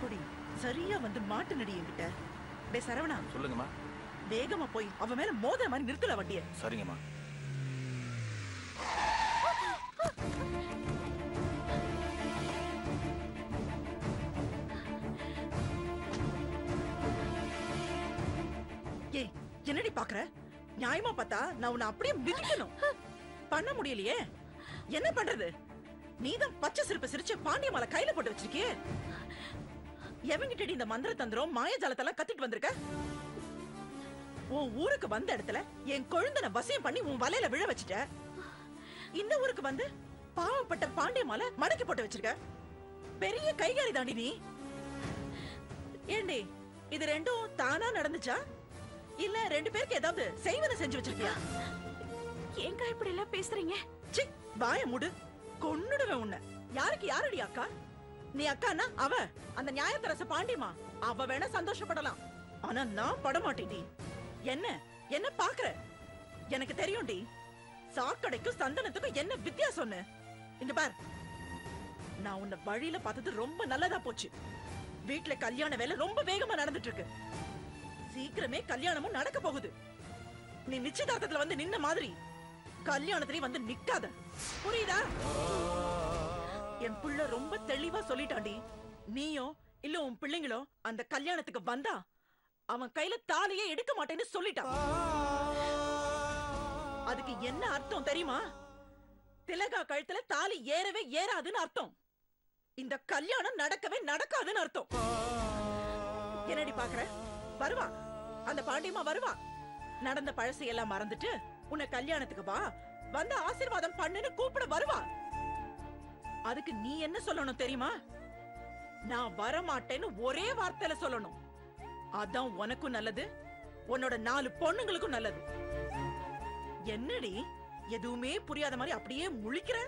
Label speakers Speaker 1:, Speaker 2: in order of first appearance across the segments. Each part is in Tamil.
Speaker 1: கொடி சரியா வந்து மாட்டு நடி என்கிட்ட. டே சரவணா,
Speaker 2: சொல்லுங்கம்மா.
Speaker 1: வேகமா போய் அவ மேல மோதிர மாதிரி நிறுத்தல வண்டிய.
Speaker 2: சரிங்கம்மா.
Speaker 1: ஏய், என்னடி பாக்குற? நியாயமா பார்த்தா நான் உன்னை அப்படியே மிதிக்கணும். பண்ண முடியலையே, என்ன பண்றது? நீதான் பச்சை சிரிப்பு சிரிச்சு பாண்டியமால கையில போட்டு வச்சிருக்கியே. எவங்கிட்டடி இந்த மந்திர தந்திரம் மாயஜாலத்தெல்லாம் கத்திட்டு வந்திருக்க? உன் ஊருக்கு வந்த இடத்துல என் கொழுந்தனை வசியம் பண்ணி உன் வலையில விழ வச்சுட்ட. இந்த ஊருக்கு வந்து பாவப்பட்ட பாண்டியமால மடக்கி போட்டு வச்சிருக்க. பெரிய கைகாரி தாண்டி நீ. ஏண்டி, இது ரெண்டும் தானா நடந்துச்சா இல்ல ரெண்டு பேருக்கு ஏதாவது செய்வன செஞ்சு வச்சிருக்கியா?
Speaker 3: ஏங்க இப்படி எல்லாம் பேசுறீங்க?
Speaker 1: சி, வாய மூடு, கொன்னுடுவேன் உன்னை. யாருக்கு யாரடி அக்கா? நீ அக்கானா அவ அந்த நியாயத்தரச பாண்டியமா, அவ வேணா சந்தோஷப்படலாம். ஆனா நான் படமாட்டேன்டி. என்ன என்ன பாக்குற? எனக்கு தெரியும்டி, சாக்கடைக்கும் சந்தனத்துக்கும் என்ன வித்தியாசம். இந்த பார், நான் உன்னை வழியில பார்த்தது ரொம்ப நல்லதா போச்சு. வீட்டுல கல்யாண வேலை ரொம்ப வேகமா நடந்துட்டு இருக்கு. சீக்கிரமே கல்யாணமும் நடக்க போகுது. நீ நிச்சயதார்த்தத்துல வந்து நின்ன மாதிரி கல்யாணத்திலே வந்து நிக்காத, புரியுதா? என் பிள்ளை ரொம்ப தெளிவா சொல்லிட்டாண்டி. நீயோ இல்ல உன் பிள்ளைங்களோ அந்த கல்யாணத்துக்கு வந்தா அவன் கையில தாலியே எடுக்க மாட்டேன்னு சொல்லிட்டான். அதுக்கு என்ன அர்த்தம் தெரியுமா? திலகா கழுத்துல தாலி ஏறவே ஏறாதுன்னு அர்த்தம். இந்த கல்யாணம் நடக்கவே நடக்காதுன்னு அர்த்தம். என்னடி பாக்குற? வருவா அந்த பாண்டியமா, வருவா. நடந்த பழசை எல்லாம் மறந்துட்டு உன்னை கல்யாணத்துக்கு வா, வந்து ஆசீர்வாதம் பண்ணுன்னு கூப்பிட வருவா. அதுக்கு நீ என்ன சொல்லணும் தெரியுமா? நான் வரமாட்டேன்னு ஒரே வார்த்தையில சொல்லணும். அதான் உனக்கும் நல்லது, உன்னோட 4 பொண்ணுங்களுக்கும் நல்லது. என்னடி எதுவுமே புரியாத மாதிரி அப்படியே முழிக்கிற?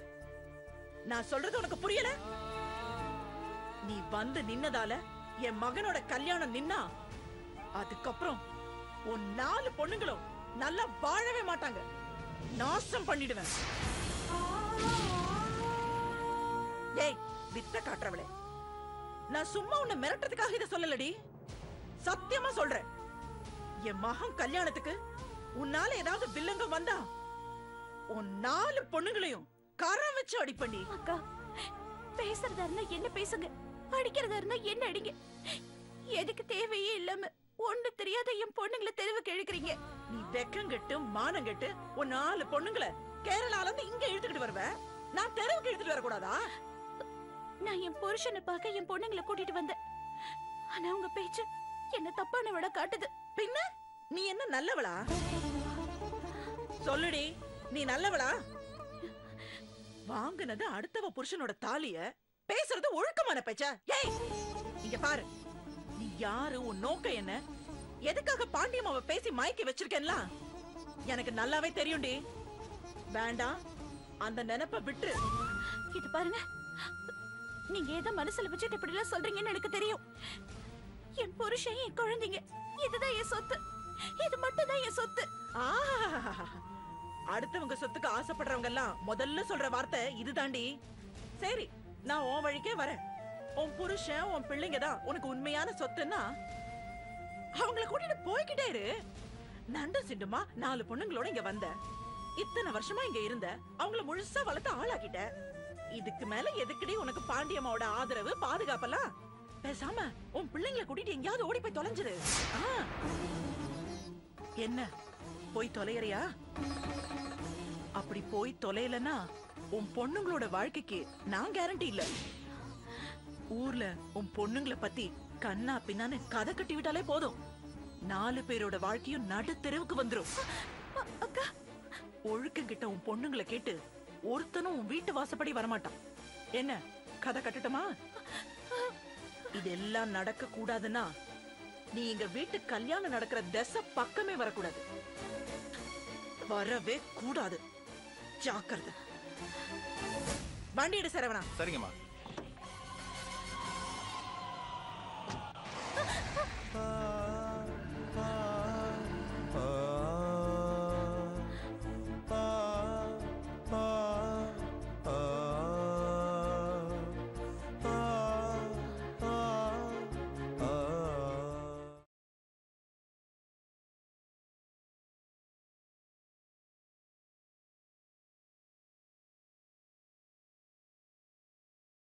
Speaker 1: நான் சொல்றது உனக்கு புரியல? நீ வந்து நின்னதால என் மகனோட கல்யாணம் நின்னா அதுக்கப்புறம் உன் 4 பொண்ணுங்களும் நல்லா வாழவே மாட்டாங்க. நாசம் பண்ணிடுவேன். ஏய், வித்த காட்டுறவளே, நான் சும்மா உன்னை மிரட்டதுக்காக இதை சொல்லலடி, சத்தியமா சொல்றேன். என் மகன் கல்யாணத்துக்கு உன்னால ஏதாவது வில்லங்க வந்தா உன் 4 பொண்ணுங்களையும் கரம் வச்சு அடிப்பண்டி.
Speaker 3: அக்கா, பேசுறதா இருந்தா என்ன பேசுங்க, அடிக்கிறதா இருந்தா என்ன அடிங்க. எதுக்கு தேவையே இல்லாம ஒண்ணு தெரியாத என் பொண்ணுங்களை தெருவுக்கு இழுக்கிறீங்க?
Speaker 1: நீ வெக்கங்கெட்டு மானங்கெட்டு உன் 4 பொண்ணுங்களை கேரளால இருந்து இங்க இழுத்துக்கிட்டு வருவ, நான் தெருவுக்கு இழுத்துட்டு வரக்கூடாதா?
Speaker 3: நான் என் புருஷனை பார்க்க என் பொண்ணுங்களை கூட்டிட்டு வந்தேன். ஆனா உங்க பேச்சு என்ன தப்பான விட காட்டுது.
Speaker 1: பின்ன நீ என்ன நல்லவளா? சொல்லுடி, நீ நல்லவளா? வாங்குனது அடுத்தவ புருஷனோட தாலிய, பேசுறது ஒழுக்கமான பேச்ச. ஏய், இங்க பாரு, நீ யாரு, உன் நோக்கம் என்ன, எதுக்காக பாண்டியம்மாவை பேசி மயக்கி வச்சிருக்கேன்ல எனக்கு நல்லாவே தெரியும்டி. வேண்டாம், அந்த நினைப்ப விட்டு.
Speaker 3: இது பாருங்க, நீங்க ஏதோ மனசுல வச்சுட்டு இப்படி எல்லாம் சொல்றீங்கன்னு எனக்கு தெரியும். என் புருஷன், என் குழந்தைங்க, இதுதான் என் சொத்து. இது மட்டும் தான் என் சொத்து.
Speaker 1: அடுத்தவங்க சொத்துக்கு ஆசைப்படுறவங்க எல்லாம் முதல்ல சொல்ற வார்த்தை இதுதாண்டி. சரி, நான் உன் வழிக்கே வரேன். உன் புருஷன், உன் பிள்ளைங்க தான் உனக்கு உண்மையான சொத்துன்னா அவங்கள கூட்டிட்டு போய்கிட்டே இரு. நண்டு சிண்டுமா 4 பொண்ணுங்களோட இங்க வந்த, இத்தனை வருஷமா இங்க இருந்த, அவங்கள முழுசா வளர்த்து ஆளாக்கிட்ட. இதுக்கு மேல எதுக்குடி உனக்கு பாண்டியம்மாவோட ஆதரவு, பாதுகாப்பெல்லாம்? பேசாம உன் பிள்ளைங்களை கூட்டிட்டு எங்கயாவது ஓடி போய் தொலைஞ்சிரு. என்ன போய் தொலையறியா? அப்படி போய் தொலையலன்னா உன் பொண்ணுங்களோட வாழ்க்கைக்கு நான் கேரண்டி இல்ல. ஊர்ல உன் பொண்ணுங்களை பத்தி கண்ணா பின்னான்னு கதை கட்டி விட்டாலே போதும், 4 பேரோட வாழ்க்கையும் நடு தெருவுக்கு வந்துரும்.
Speaker 3: அக்கா,
Speaker 1: ஒழுக்கம் கிட்ட உன் பொண்ணுங்களை கேட்டு ஒருத்தனும் உன் வீட்டு வாசப்படி வரமாட்டான். என்ன கதை கட்டட்டுமா? இதெல்லாம் நடக்க கூடாதுன்னா நீ எங்க வீட்டு கல்யாணம் நடக்கிற திசை பக்கமே வரக்கூடாது, வரவே கூடாது. ஜாக்கிரதை. வண்டி எடு சரவணா.
Speaker 2: சரிங்கம்மா.